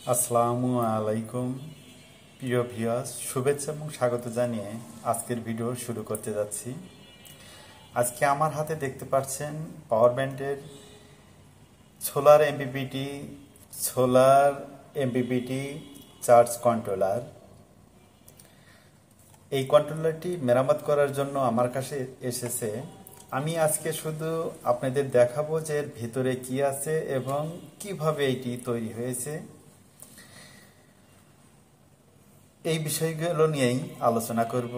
আসসালামু আলাইকুম প্রিয় ভিউয়ার্স, শুভেচ্ছা এবং স্বাগত জানিয়ে আজকের ভিডিও শুরু করতে যাচ্ছি। আজকে আমার হাতে দেখতে পাচ্ছেন পাওয়ার ব্যান্ডের সোলার এমপিপিটি চার্জ কন্ট্রোলার। এই কন্ট্রোলারটি মেরামত করার জন্য আমার কাছে এসেছে। আমি আজকে শুধু আপনাদের দেখাবো যে এর ভিতরে কি আছে এবং কিভাবে এটি তৈরি হয়েছে। এই বিষয়গুলো নিয়েই আলোচনা করব।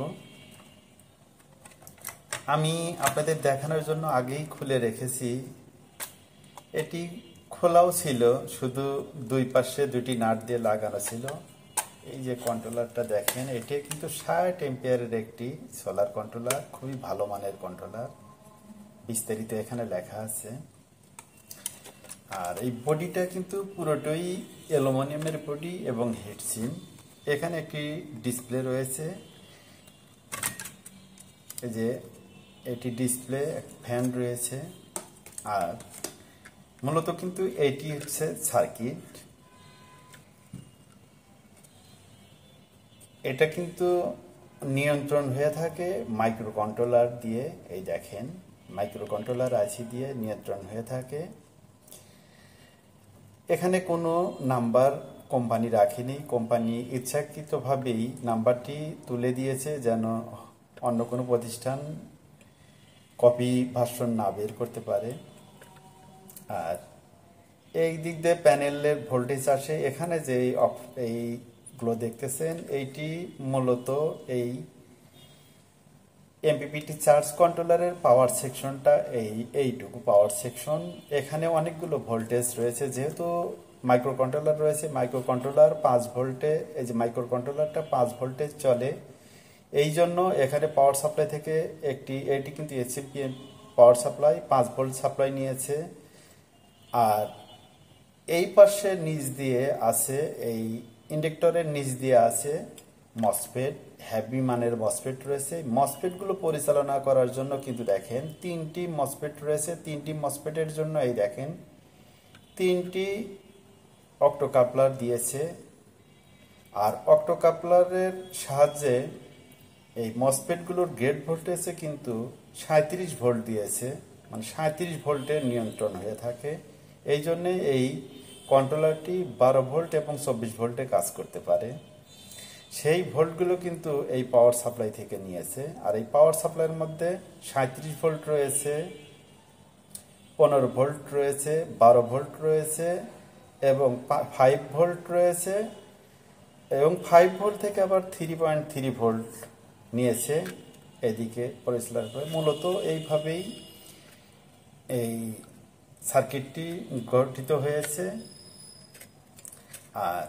আমি আপনাদের দেখানোর জন্য আগেই খুলে রেখেছি। এটি খোলাও ছিল, শুধু দুই পাশে দুটি নাট দিয়ে লাগানো ছিল। এই যে কন্ট্রোলারটা দেখেন, এটি কিন্তু 60 এম্পিয়ারের একটি সোলার কন্ট্রোলার, খুবই ভালো মানের কন্ট্রোলার। বিস্তারিত এখানে লেখা আছে। আর এই বডিটা কিন্তু পুরোটাই অ্যালুমিনিয়ামের বডি এবং হিটসিম। এখানে একটি ডিসপ্লে রয়েছে। এই যে এটি ডিসপ্লে, ফ্যান রয়েছে। আর মূলত কিন্তু এটি হচ্ছে সার্কিট। এটা কিন্তু নিয়ন্ত্রণ হয়ে থাকে মাইক্রো কন্ট্রোলার দিয়ে। এই দেখেন, মাইক্রো কন্ট্রোলার আইসি দিয়ে নিয়ন্ত্রণ হয়ে থাকে। এখানে কোনো নাম্বার কোম্পানি রাখেনি। কোম্পানি ইচ্ছাকৃতভাবেই নাম্বারটি তুলে দিয়েছে যেন অন্য কোনো প্রতিষ্ঠান কপি ভার্সন না বের করতে পারে। আর এই দিক দিয়ে প্যানেলের ভোল্টেজ আসে। এখানে যে এইগুলো দেখতেছেন, এইটি মূলত এমপিপিটি চার্জ কন্ট্রোলারের পাওয়ার সেকশনটা এইটুকু পাওয়ার সেকশন। এখানে অনেকগুলো ভোল্টেজ রয়েছে। যেহেতু মাইক্রো কন্ট্রোলার রয়েছে, মাইক্রো কন্ট্রোলার 5 ভোল্টে, এই যে মাইক্রো কন্ট্রোলারটা 5 ভোল্টে চলে। এই জন্য এখানে পাওয়ার সাপ্লাই থেকে এটি কিন্তু এইচসিপি পাওয়ার সাপ্লাই 5 ভোল্ট সাপ্লাই নিয়েছে। আর এই পাশে নিচ দিয়ে আছে, এই ইন্ডাক্টরের নিচ দিয়ে আছে মসফেট, হেভি মানের মসফেট রয়েছে। মসফেটগুলো পরিচালনা করার জন্য কিন্তু দেখেন 3টি মসফেট রয়েছে। 3টি মসফেটের জন্য এই দেখেন 3টি অক্টোকাপলার দিয়েছে। আর অক্টোকাপলারের সাহায্যে এই মসফেটগুলোর গেট ভোল্টেজে কিন্তু 37 ভোল্ট দিয়েছে, মানে 37 ভোল্টের নিয়ন্ত্রণ হয়ে থাকে। এই জন্যে এই কন্ট্রোলারটি 12 ভোল্ট এবং 24 ভোল্টে কাজ করতে পারে। সেই ভোল্টগুলো কিন্তু এই পাওয়ার সাপ্লাই থেকে নিয়েছে। আর এই পাওয়ার সাপ্লাইয়ের মধ্যে 37 ভোল্ট রয়েছে, 15 ভোল্ট রয়েছে, 12 ভোল্ট রয়েছে এবং 5 ভোল্ট রয়েছে। এবং 5 ভোল্ট থেকে আবার 3.3 ভোল্ট নিয়েছে এদিকে পরিচালনা করে। মূলত এইভাবেই এই সার্কিটটি গঠিত হয়েছে। আর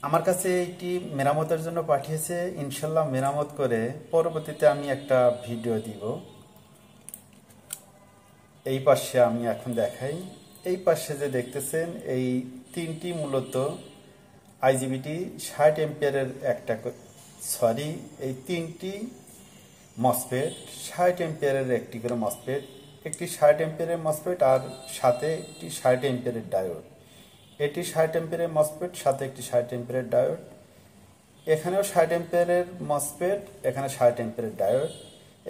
আমার কাছে এইটি মেরামতের জন্য পাঠিয়েছে। ইনশাল্লাহ মেরামত করে পরবর্তীতে আমি একটা ভিডিও দিব। এই পাশে আমি এখন দেখাই। এই পাশে যে দেখতেছেন, এই 3টি মূলত আইজিবিটি 60 এম্পিয়ারের এই 3টি মসফেট, 60 এম্পিয়ারের একটি করে মসফেট, একটি 60 এম্পিয়ারের মসফেট আর সাথে একটি 60 এম্পিয়ারের ডায়োড। এটি 60 এম্পিয়ারের মসফেট, সাথে একটি 60 এম্পিয়ারের ডায়োড। এখানেও 60 এম্পিয়ারের মসফেট, এখানে 60 এম্পিয়ারের ডায়োড।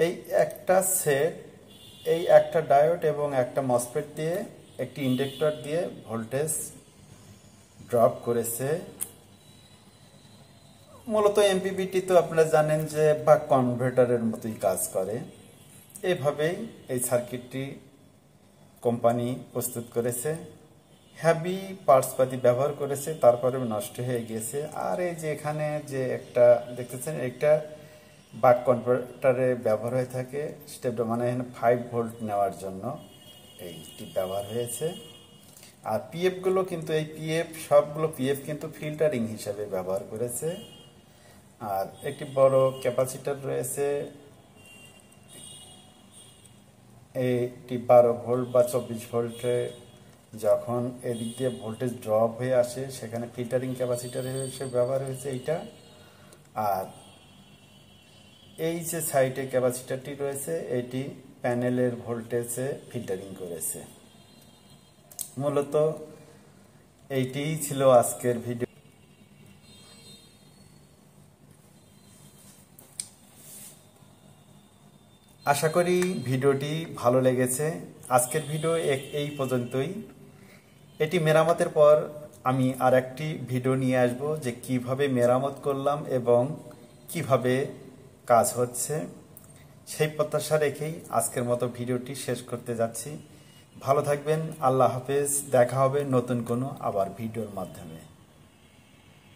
এই একটা সেট, এই একটা ডায়োড এবং একটা মসফেট দিয়ে একটি ইন্ডাক্টর দিয়ে ভোল্টেজ ড্রপ করেছে। মূলত এমপিপিটি তো আপনারা জানেন যে বাক কনভার্টারের মতোই কাজ করে। এইভাবেই এই সার্কিটটি কোম্পানি প্রস্তুত করেছে। হেভি পার্টসপাতি ব্যবহার করেছে, তারপরেও নষ্ট হয়ে গেছে। আর এই যে এখানে যে একটা দেখতেছেন, একটা বাক কনভার্টারে ব্যবহার হয়ে থাকে স্টেপটা, মানে এখানে 5 ভোল্ট নেওয়ার জন্য এইটি ব্যবহার হয়েছে। আর পিএফগুলো কিন্তু সবগুলো পিএফ কিন্তু ফিল্টারিং হিসাবে ব্যবহার করেছে। আর একটি বড় ক্যাপাসিটর রয়েছে। এইটি 12 ভোল্ট বা 24 ভোল্টে যখন এদিক দিয়ে ভোল্টেজ ড্রপ হয়ে আসে, সেখানে ফিল্টারিং ক্যাপাসিটর হিসেবে ব্যবহার হয়েছে এইটা। আর এই যে সাইডে ক্যাপাসিটরটি রয়েছে, এটি প্যানেলের ভোল্টেজে ফিল্টারিং করেছে। মূলত এইটিই ছিল আজকের ভিডিও। আশা করি ভিডিওটি ভালো লেগেছে। আজকের ভিডিও এই পর্যন্তই। এটি মেরামতের পর আমি আর একটি ভিডিও নিয়ে আসব যে কিভাবে মেরামত করলাম এবং কিভাবে কাজ হচ্ছে। সেই প্রত্যাশা রেখেই আজকের মতো ভিডিওটি শেষ করতে যাচ্ছি। ভালো থাকবেন। আল্লাহ হাফেজ। দেখা হবে নতুন কোনো আবার ভিডিওর মাধ্যমে।